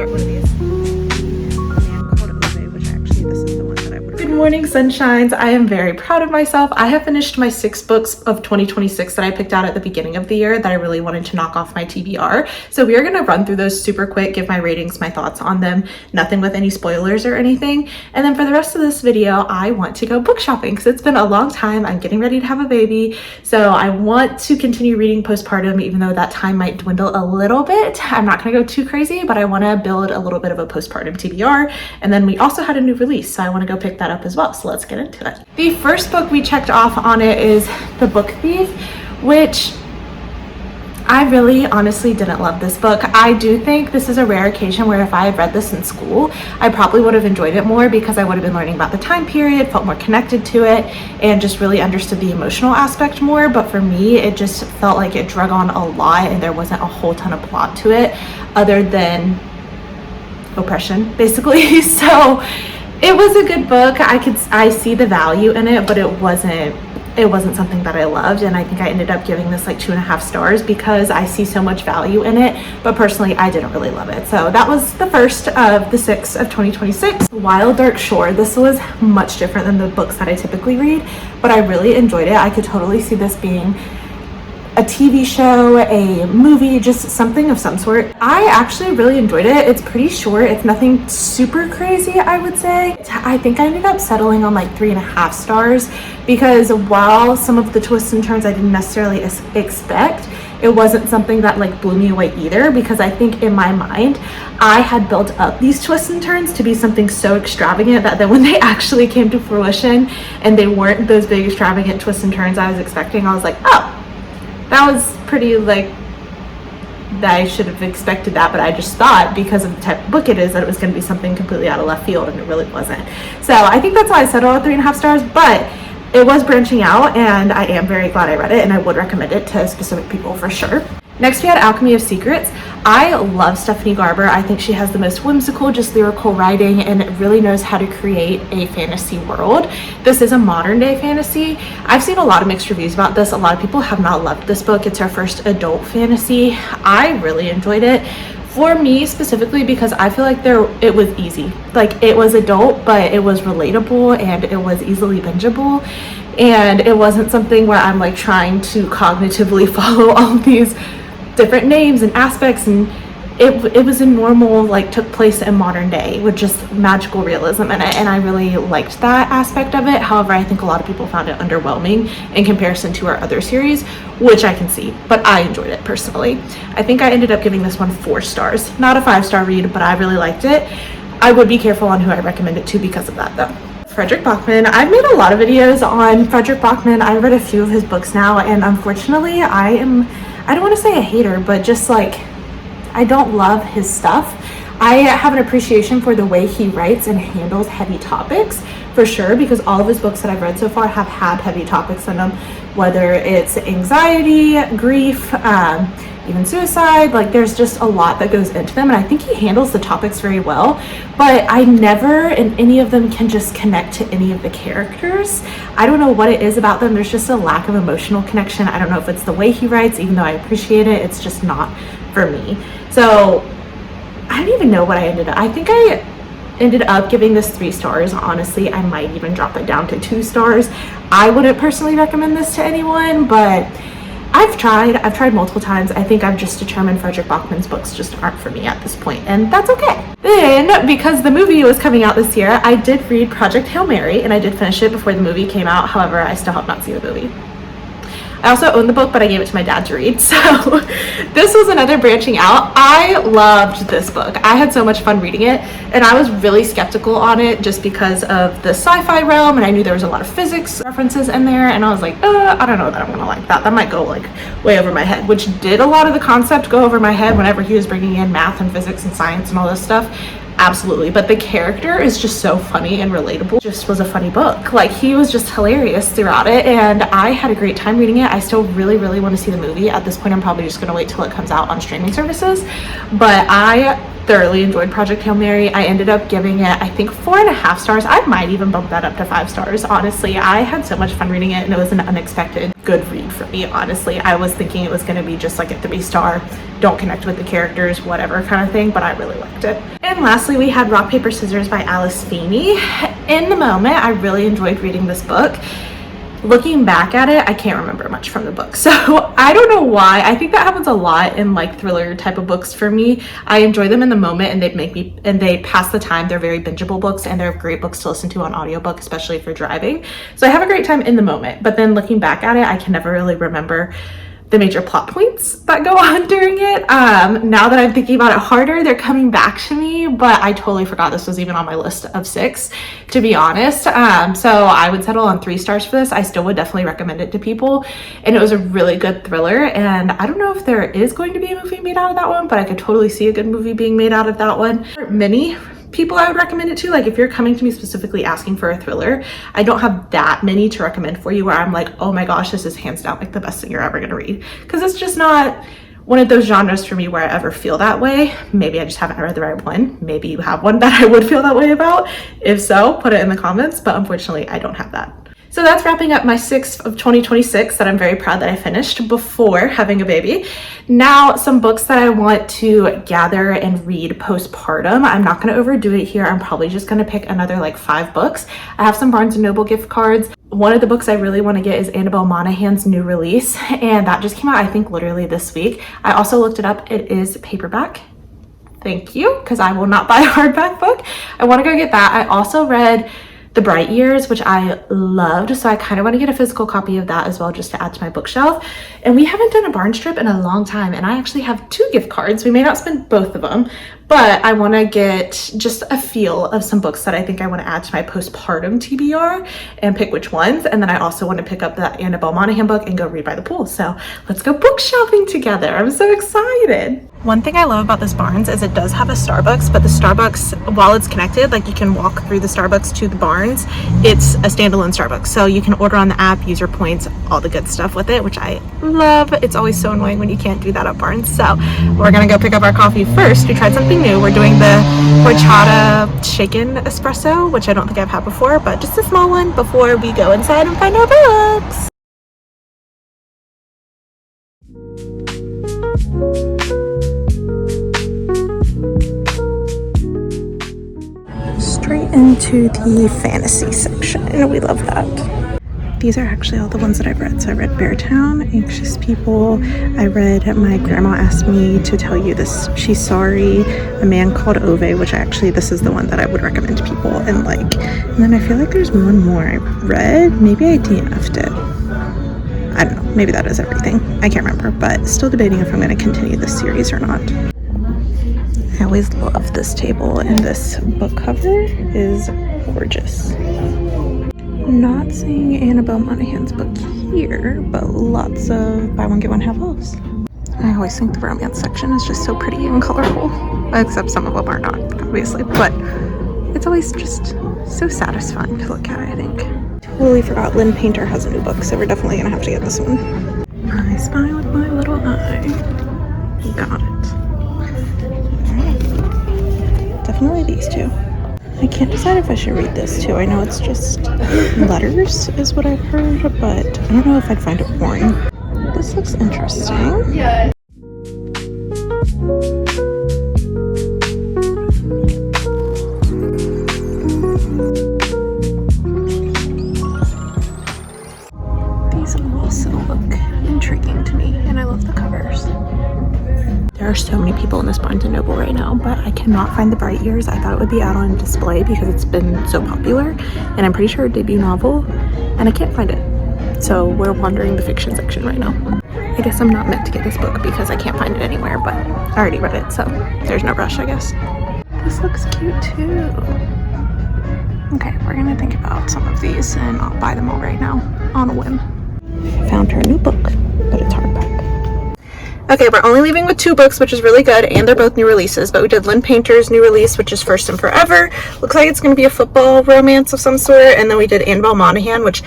start one of these. Good morning, sunshines. I am very proud of myself. I have finished my 6 books of 2026 that I picked out at the beginning of the year that I really wanted to knock off my TBR. So we are going to run through those super quick, give my ratings, my thoughts on them, nothing with any spoilers or anything. And then for the rest of this video, I want to go book shopping because it's been a long time. I'm getting ready to have a baby. So I want to continue reading Postpartum, even though that time might dwindle a little bit. I'm not going to go too crazy, but I want to build a little bit of a Postpartum TBR. And then we also had a new release, so I want to go pick that up as well. So let's get into it. The first book we checked off on it is The Book Thief, which I really honestly didn't love this book. I do think this is a rare occasion where if I had read this in school, I probably would have enjoyed it more because I would have been learning about the time period, felt more connected to it, and just really understood the emotional aspect more. But for me, it just felt like it drug on a lot and there wasn't a whole ton of plot to it other than oppression, basically. So it was a good book. I see the value in it, but it wasn't something that I loved, and I think I ended up giving this like 2.5 stars because I see so much value in it, but personally I didn't really love it. So that was the first of the 6 of 2026. Wild Dark Shore. This was much different than the books that I typically read, but I really enjoyed it. I could totally see this being a TV show, a movie, just something of some sort. I actually really enjoyed it. It's pretty short. It's nothing super crazy, I would say. I think I ended up settling on like 3.5 stars because while some of the twists and turns I didn't necessarily expect, it wasn't something that like blew me away either, because I think in my mind I had built up these twists and turns to be something so extravagant that then when they actually came to fruition and they weren't those big extravagant twists and turns I was expecting, I was like, oh, that was pretty, like, that I should have expected that, but I just thought because of the type of book it is that it was going to be something completely out of left field, and it really wasn't. So I think that's why I settled at 3.5 stars, but it was branching out and I am very glad I read it, and I would recommend it to specific people for sure. Next we had Alchemy of Secrets. I love Stephanie Garber. I think she has the most whimsical, just lyrical writing and really knows how to create a fantasy world. This is a modern day fantasy. I've seen a lot of mixed reviews about this. A lot of people have not loved this book. It's her first adult fantasy. I really enjoyed it. For me specifically, because I feel like it was easy. Like, it was adult, but it was relatable and it was easily bingeable. And it wasn't something where I'm like trying to cognitively follow all these different names and aspects, and it was a normal, like, took place in modern day with just magical realism in it, and I really liked that aspect of it. However, I think a lot of people found it underwhelming in comparison to our other series, which I can see, but I enjoyed it personally. I think I ended up giving this one 4 stars. Not a 5-star read, but I really liked it. I would be careful on who I recommend it to because of that though. Frederick Bachman. I've made a lot of videos on Frederick Bachman. I read a few of his books now, and unfortunately I don't want to say a hater, but just like, I don't love his stuff. I have an appreciation for the way he writes and handles heavy topics, for sure, because all of his books that I've read so far have had heavy topics in them, whether it's anxiety, grief, even suicide. Like, there's just a lot that goes into them, and I think he handles the topics very well, but I never in any of them can just connect to any of the characters. I don't know what it is about them. There's just a lack of emotional connection. I don't know if it's the way he writes, even though I appreciate it, it's just not for me. So I don't even know what I ended up. I think I ended up giving this 3 stars. Honestly, I might even drop it down to 2 stars. I wouldn't personally recommend this to anyone, but I've tried multiple times. I think I've just determined Frederick Bachman's books just aren't for me at this point, and that's okay. Then, because the movie was coming out this year, I did read Project Hail Mary, and I did finish it before the movie came out. However, I still have not seen the movie. I also own the book, but I gave it to my dad to read. So this was another branching out. I loved this book. I had so much fun reading it, and I was really skeptical on it just because of the sci-fi realm, and I knew there was a lot of physics references in there, and I was like, I don't know that I'm gonna like that. That might go like way over my head, which did a lot of the concept go over my head whenever he was bringing in math and physics and science and all this stuff. Absolutely, but the character is just so funny and relatable. Just was a funny book. Like, he was just hilarious throughout it, and I had a great time reading it. I still really want to see the movie. At this point, I'm probably just gonna wait till it comes out on streaming services, but I thoroughly enjoyed Project Hail Mary. I ended up giving it, I think, 4.5 stars. I might even bump that up to 5 stars. Honestly, I had so much fun reading it, and it was an unexpected good read for me. Honestly, I was thinking it was going to be just like a 3-star, don't connect with the characters, whatever kind of thing, but I really liked it. And lastly, we had Rock, Paper, Scissors by Alice Feeney. In the moment, I really enjoyed reading this book. Looking back at it, I can't remember much from the book, so I don't know why. I think that happens a lot in like thriller type of books for me. I enjoy them in the moment, and they pass the time. They're very bingeable books, and they're great books to listen to on audiobook, especially for driving. So I have a great time in the moment, but then looking back at it, I can never really remember the major plot points that go on during it. Now that I'm thinking about it harder, they're coming back to me, but I totally forgot this was even on my list of 6, to be honest. So I would settle on 3 stars for this. I still would definitely recommend it to people, and it was a really good thriller. And I don't know if there is going to be a movie made out of that one, but I could totally see a good movie being made out of that one. Many people I would recommend it to, like if you're coming to me specifically asking for a thriller, I don't have that many to recommend for you where I'm like, oh my gosh, this is hands down like the best thing you're ever gonna read, because it's just not one of those genres for me where I ever feel that way. Maybe I just haven't read the right one. Maybe you have one that I would feel that way about. If so, put it in the comments, but unfortunately I don't have that. So that's wrapping up my 6th of 2026 that I'm very proud that I finished before having a baby. Now, some books that I want to gather and read postpartum. I'm not going to overdo it here. I'm probably just going to pick another like 5 books. I have some Barnes & Noble gift cards. One of the books I really want to get is Annabelle Monahan's new release, and that just came out, I think, literally this week. I also looked it up. It is paperback. Thank you, because I will not buy a hardback book. I want to go get that. I also read The Bright Years, which I loved, so I kind of want to get a physical copy of that as well, just to add to my bookshelf. And we haven't done a Barnes trip in a long time, and I actually have 2 gift cards. We may not spend both of them, but I want to get just a feel of some books that I think I want to add to my postpartum TBR and pick which ones. And then I also want to pick up that Annabelle Monahan book and go read by the pool. So let's go book shopping together. I'm so excited. One thing I love about this Barnes is it does have a Starbucks, but the Starbucks, while it's connected, like you can walk through the Starbucks to the Barnes, it's a standalone Starbucks. So you can order on the app, use your points, all the good stuff with it, which I love. It's always so annoying when you can't do that at Barnes. So we're gonna go pick up our coffee first. We tried something new. We're doing the horchata shaken espresso, which I don't think I've had before, but just a small one before we go inside and find our books. Straight into the fantasy section. We love that. These are actually all the ones that I've read. So I read Beartown, Anxious People. I read My Grandma Asked Me to Tell You This, She's Sorry, A Man Called Ove, which this is the one that I would recommend to people and like. And then I feel like there's one more I read. Maybe I DNF'd it. I don't know. Maybe that is everything. I can't remember, but still debating if I'm going to continue this series or not. I always love this table, and this book cover is gorgeous. Not seeing Annabelle Monahan's book here, but lots of buy one get one half offs. I always think the romance section is just so pretty and colorful, except some of them are not, obviously, but it's always just so satisfying to look at, I think. Totally forgot Lynn Painter has a new book, so we're definitely gonna have to get this one. I spy with my little eye. Got it. Alright. Definitely these 2. I can't decide if I should read this too. I know it's just letters is what I've heard, but I don't know if I'd find it boring. This looks interesting. Yeah. These also look intriguing to me, and I love the covers. There are so many people in this Barnes & Noble right now, but I cannot find The Bright Years. I thought it would be out on display because it's been so popular, and I'm pretty sure a debut novel, and I can't find it. So we're wandering the fiction section right now. I guess I'm not meant to get this book because I can't find it anywhere, but I already read it, so there's no rush, I guess. This looks cute too. Okay, we're gonna think about some of these, and I'll buy them all right now on a whim. Found her new book, but it's hardback. Okay, we're only leaving with 2 books, which is really good, and they're both new releases, but we did Lynn Painter's new release, which is First and Forever. Looks like it's going to be a football romance of some sort, and then we did Annabelle Monahan, which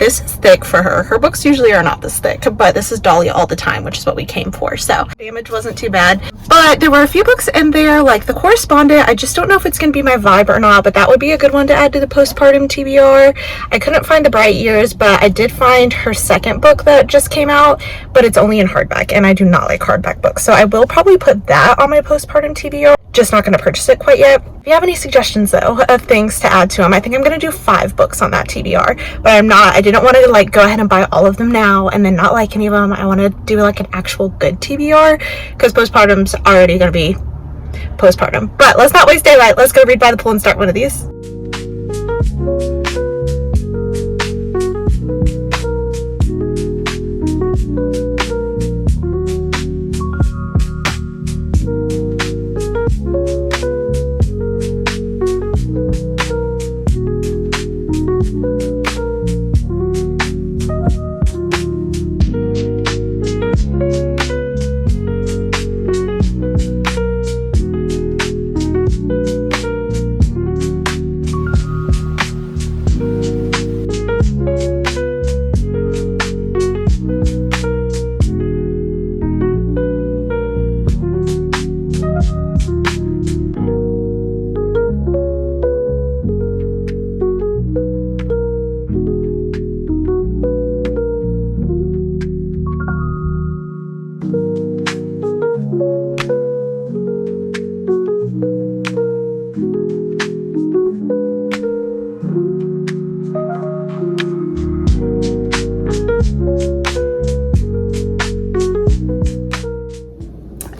this is thick for her. Her books usually are not this thick, but this is Dolly All the Time, which is what we came for. So damage wasn't too bad, but there were a few books in there, like The Correspondent. I just don't know if it's going to be my vibe or not, but that would be a good one to add to the postpartum TBR. I couldn't find The Bright Years, but I did find her second book that just came out, but it's only in hardback, and I do not like hardback books, so I will probably put that on my postpartum TBR. Just not going to purchase it quite yet. If you have any suggestions though of things to add to them, I think I'm going to do 5 books on that TBR, but I didn't want to like go ahead and buy all of them now and then not like any of them. I want to do like an actual good TBR because postpartum's already going to be postpartum. But let's not waste daylight. Let's go read by the pool and start one of these.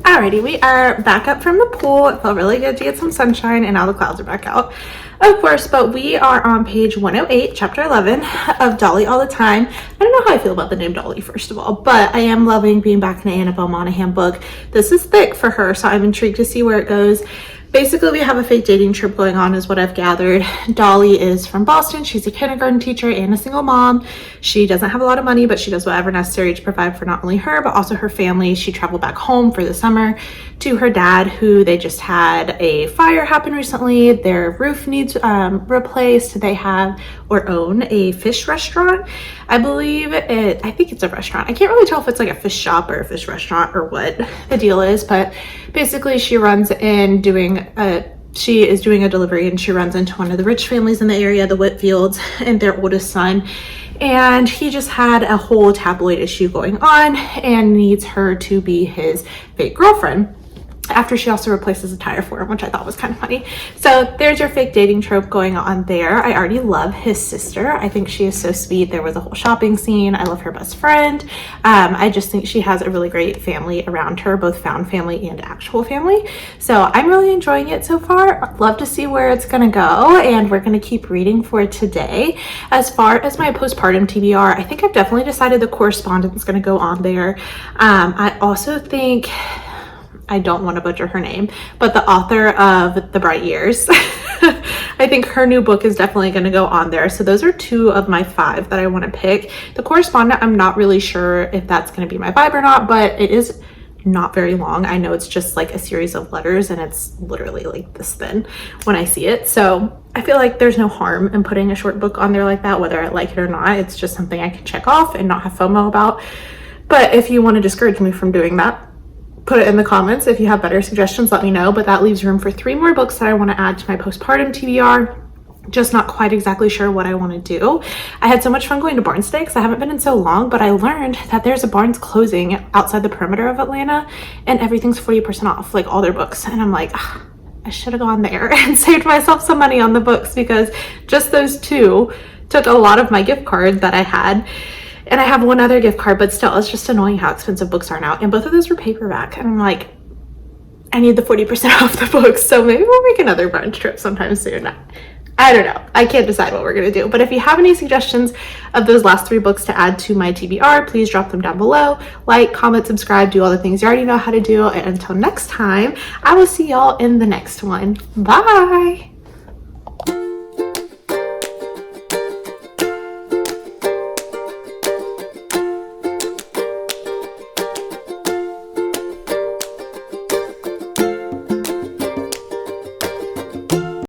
Alrighty, we are back up from the pool. It felt really good to get some sunshine, and now the clouds are back out, of course. But we are on page 108, chapter 11 of Dolly All the Time. I don't know how I feel about the name Dolly, first of all, but I am loving being back in an Annabelle Monaghan book. This is thick for her, so I'm intrigued to see where it goes. Basically, we have a fake dating trip going on is what I've gathered. Dolly is from Boston. She's a kindergarten teacher and a single mom. She doesn't have a lot of money, but she does whatever necessary to provide for not only her, but also her family. She traveled back home for the summer to her dad, who they just had a fire happen recently. Their roof needs replaced. They have or own a fish restaurant. I think it's a restaurant. I can't really tell if it's like a fish shop or a fish restaurant or what the deal is, but basically she is doing a delivery, and she runs into one of the rich families in the area, the Whitfields, and their oldest son. And he just had a whole tabloid issue going on and needs her to be his fake girlfriend, after she also replaces a tire for him, which I thought was kind of funny. So there's your fake dating trope going on there. I already love his sister. I think she is so sweet. There was a whole shopping scene. I love her best friend. I just think she has a really great family around her, both found family and actual family. So I'm really enjoying it so far. I'd love to see where it's gonna go, and we're gonna keep reading for today. As far as my postpartum TBR, I think I've definitely decided The Correspondent is gonna go on there. I also think, I don't want to butcher her name, but the author of The Bright Years, I think her new book is definitely going to go on there. So those are 2 of my 5 that I want to pick. The Correspondent, I'm not really sure if that's going to be my vibe or not, but it is not very long. I know it's just like a series of letters, and it's literally like this thin when I see it. So I feel like there's no harm in putting a short book on there like that, whether I like it or not. It's just something I can check off and not have FOMO about. But if you want to discourage me from doing that, put it in the comments. If you have better suggestions, let me know. But that leaves room for 3 more books that I want to add to my postpartum TBR. Just not quite exactly sure what I want to do. I had so much fun going to Barnes today because I haven't been in so long, but I learned that there's a Barnes closing outside the perimeter of Atlanta, and everything's 40% off, like all their books. And I'm like, I should have gone there and saved myself some money on the books, because just those 2 took a lot of my gift card that I had. And I have one other gift card, but still, it's just annoying how expensive books are now. And both of those were paperback. And I'm like, I need the 40% off the books. So maybe we'll make another brunch trip sometime soon. I don't know. I can't decide what we're going to do. But if you have any suggestions of those last 3 books to add to my TBR, please drop them down below. Like, comment, subscribe, do all the things you already know how to do. And until next time, I will see y'all in the next one. Bye.